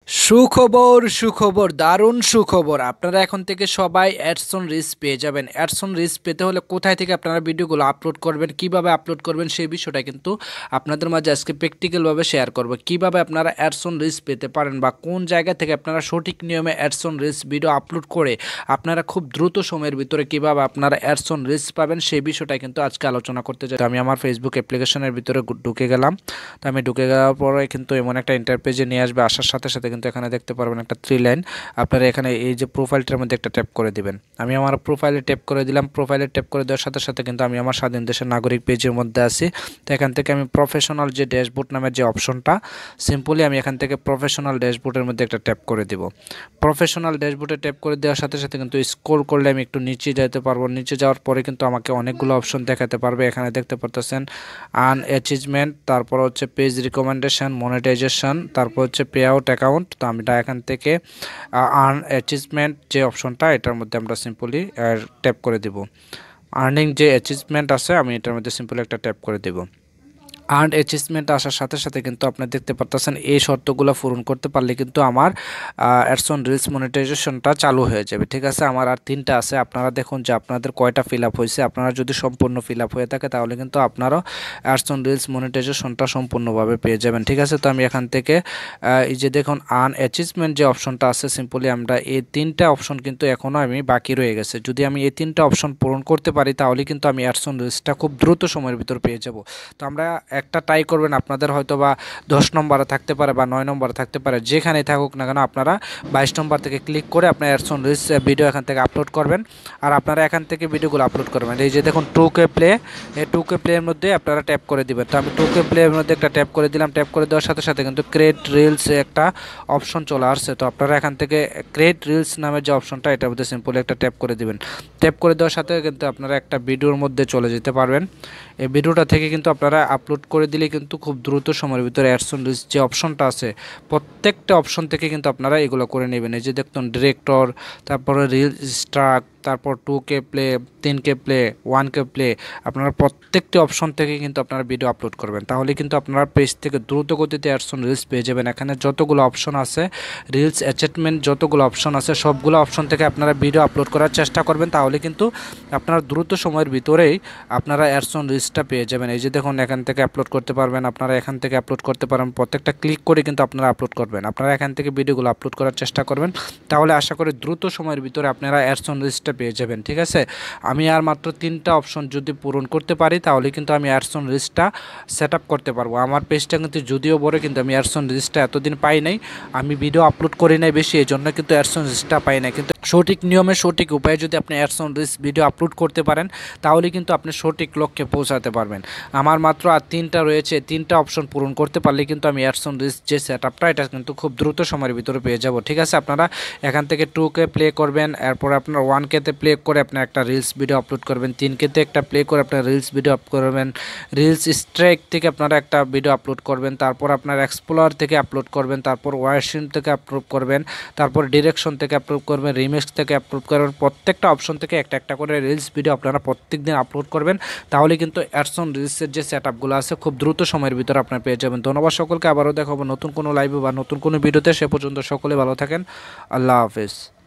সুখবর সুখবর দারুণ সুখবর। আপনারা এখন থেকে সবাই অ্যাডসন রিচ পেয়ে যাবেন। অ্যাডসন রিচ পেতে হলে কোথায় থেকে আপনারা ভিডিওগুলো আপলোড করবেন, কিভাবে আপলোড করবেন সেই বিষয়টা কিন্তু আপনাদের মাঝে আজকে প্র্যাকটিক্যালভাবে শেয়ার করব। কিভাবে আপনারা অ্যাডসন রিচ পেতে পারেন বা কোন জায়গা থেকে আপনারা সঠিক নিয়মে অ্যাডসন রিচ ভিডিও আপলোড করে আপনারা খুব দ্রুত সময়ের ভিতরে কিভাবে আপনারা অ্যাডসন রিচ পাবেন সেই বিষয়টা কিন্তু আজকে আলোচনা করতে চাই। আমি আমার ফেসবুক অ্যাপ্লিকেশনের ভিতরে ঢুকে গেলাম। তো আমি ঢুকে যাওয়ার পরে কিন্তু এমন একটা ইন্টারপেজে নিয়ে আসবে। আসার সাথে সাথে কিন্তু এখানে দেখতে পারবেন একটা 3 লাইন। আপনারা এখানে এই যে প্রোফাইলটার মধ্যে একটা ট্যাপ করে দিবেন। আমি আমার প্রোফাইলে ট্যাপ করে দিলাম। প্রোফাইলে ট্যাপ করে দেওয়ার সাথে সাথে কিন্তু আমি আমার স্বাধীন দেশের নাগরিক পেজের মধ্যে আছি। তো এখান থেকে আমি প্রফেশনাল যে ড্যাশবোর্ড নামের যে অপশনটা, সিম্পলি আমি এখান থেকে প্রফেশনাল ড্যাশবোর্ডের মধ্যে একটা ট্যাপ করে দিব। প্রফেশনাল ড্যাশবোর্ডে ট্যাপ করে দেওয়ার সাথে সাথে কিন্তু স্ক্রল করলে আমি একটু নিচে যেতে পারবো। নিচে যাওয়ার পরে কিন্তু আমাকে অনেকগুলো অপশন দেখাতে পারবে। এখানে দেখতে পারতেছেন আর্ন অ্যাচিভমেন্ট, তারপর হচ্ছে পেজ রিকমেন্ডেশন, মনিটাইজেশন, তারপর হচ্ছে পে আউট অ্যাকাউন্ট। তো আমরা এখান থেকে আর্ন অ্যাচিভমেন্ট যে অপশনটা, এটার মধ্যে আমরা সিম্পলি ট্যাপ করে দিব। আর্নিং যে অ্যাচিভমেন্ট আছে আমি এটার মধ্যে সিম্পলি একটা ট্যাপ করে দিব। আর্ন অ্যাচিভমেন্ট আসার সাথে সাথে কিন্তু আপনি দেখতে পারতেছেন এই শর্তগুলো পূরণ করতে পারলে কিন্তু আমার অ্যাডসন রিলস মনিটাইজেশনটা চালু হয়ে যাবে। ঠিক আছে, আমার আর 3টা আছে। আপনারা দেখুন যে আপনাদের কয়টা ফিল আপ হয়েছে। আপনারা যদি সম্পূর্ণ ফিল আপ হয়ে থাকে তাহলে কিন্তু আপনারাও অ্যাডসন রিলস মনিটাইজেশনটা সম্পূর্ণভাবে পেয়ে যাবেন। ঠিক আছে, তো আমি এখান থেকে এই যে দেখুন আর্ন অ্যাচিভমেন্ট যে অপশনটা আছে, সিম্পলি আমরা এই 3টা অপশন কিন্তু এখনও আমি বাকি রয়ে গেছে। যদি আমি এই 3টা অপশন পূরণ করতে পারি তাহলে কিন্তু আমি অ্যাডসন রিলসটা খুব দ্রুত সময়ের ভিতর পেয়ে যাব। তো আমরা একটা ট্রাই করবেন। আপনাদের হয়তো বা 10 নম্বরে থাকতে পারে বা 9 নম্বরে থাকতে পারে, যেখানেই থাকুক না কেন আপনারা 22 নম্বর থেকে ক্লিক করে আপনার অ্যাডসন রিলস ভিডিও এখান থেকে আপলোড করবেন। আর আপনারা এখান থেকে ভিডিওগুলো আপলোড করবেন। এই যে দেখুন 2K প্লে, এই 2K প্লের মধ্যে আপনারা ট্যাপ করে দিবেন। তো আমি 2K প্লের মধ্যে একটা ট্যাপ করে দিলাম। ট্যাপ করে দেওয়ার সাথে সাথে কিন্তু ক্রিয়েট রিলস একটা অপশন চলে আসছে। তো আপনারা এখান থেকে ক্রিয়েট রিলস নামের যে অপশনটা, এটার মধ্যে সিম্পলি একটা ট্যাপ করে দিবেন। ট্যাপ করে দেওয়ার সাথে কিন্তু আপনারা একটা ভিডিওর মধ্যে চলে যেতে পারবেন। এই ভিডিওটা থেকে কিন্তু আপনারা আপলোড করে দিলে কিন্তু খুব দ্রুত সময়ের ভিতরে অ্যাডসন রিলস যে অপশনটা আছে প্রত্যেকটা অপশন থেকে কিন্তু আপনারা এগুলো করে নেবেন। এই যে দেখুন ডিরেক্টর, তারপরে রিল স্ট্রাক, তারপর 2K play, 3K play, 1K play, আপনারা প্রত্যেকটি অপশন থেকে কিন্তু আপনারা ভিডিও আপলোড করবেন। তাহলে কিন্তু আপনারা পেজ থেকে দ্রুত গতিতে অ্যাডসন রিলস পেয়ে যাবেন। এখানে যতগুলো অপশন আছে, রিলস অ্যাচিভমেন্ট যতগুলো অপশন আছে, সবগুলো অপশন থেকে আপনারা ভিডিও আপলোড করার চেষ্টা করবেন। তাহলে কিন্তু আপনারা দ্রুত সময়ের ভিতরেই আপনারা অ্যাডসন রিলসটা পেয়ে যাবেন। এই যে দেখুন এখান থেকে আপলোড করতে পারবেন, আপনারা এখান থেকে আপলোড করতে পারেন। প্রত্যেকটা ক্লিক করে কিন্তু আপনারা আপলোড করবেন। আপনারা এখান থেকে ভিডিওগুলো আপলোড করার চেষ্টা করবেন। তাহলে আশা করি দ্রুত সময়ের ভিতরে আপনারা অ্যাডসন রিলসটা পেয়ে যাবেন। ঠিক আছে, আমি আর মাত্র 3টা অপশন যদি পূরণ করতে পারি তাহলে কিন্তু আমি অ্যাডসন রিলসটা সেট আপ করতে পারবো। আমার পেজটা কিন্তু যদিও বড়, কিন্তু আমি অ্যাডসন রিলসটা এতদিন পাই নাই। আমি ভিডিও আপলোড করি নাই বেশি, এই জন্য কিন্তু অ্যাডসন রিলসটা পাই নাই। কিন্তু সঠিক নিয়মে সঠিক উপায়ে যদি আপনি অ্যাডসন রিলস ভিডিও আপলোড করতে পারেন তাহলে কিন্তু আপনি সঠিক লক্ষ্যে পৌঁছাতে পারবেন। আমার মাত্র আর 3টা রয়েছে। 3টা অপশন পূরণ করতে পারলে কিন্তু আমি অ্যাডসন রিলস যে সেট আপটা, এটা কিন্তু খুব দ্রুত সময়ের ভিতরে পেয়ে যাব। ঠিক আছে, আপনারা এখান থেকে 2K প্লে করবেন, এরপর আপনার 1K তে প্লে করে আপনার একটা রিলস ভিডিও আপলোড করবেন, 3K তে একটা প্লে করে আপনার রিলস ভিডিও আপলোড করবেন, রিলস স্ট্রাইক থেকে আপনারা একটা ভিডিও আপলোড করবেন, তারপর আপনার এক্সপ্লোরার থেকে আপলোড করবেন, তারপর ওয়ারশিন থেকে আপলোড করবেন, তারপর ডিরেকশন থেকে আপলোড করবেন, রিমিক্স থেকে আপলোড করবেন। প্রত্যেকটা অপশন থেকে একটা একটা করে রিলস ভিডিও আপনারা প্রত্যেক দিন আপলোড করবেন। তাহলে কিন্তু অ্যাডসন রিলসের যে সেট আপগুলো আছে খুব দ্রুত সময়ের ভিতরে আপনারা পেয়ে যাবেন। ধন্যবাদ সকলকে। আবারও দেখাবো নতুন কোনো লাইভে বা নতুন কোনো ভিডিওতে। সে পর্যন্ত সকলে ভালো থাকেন। আল্লাহ হাফেজ।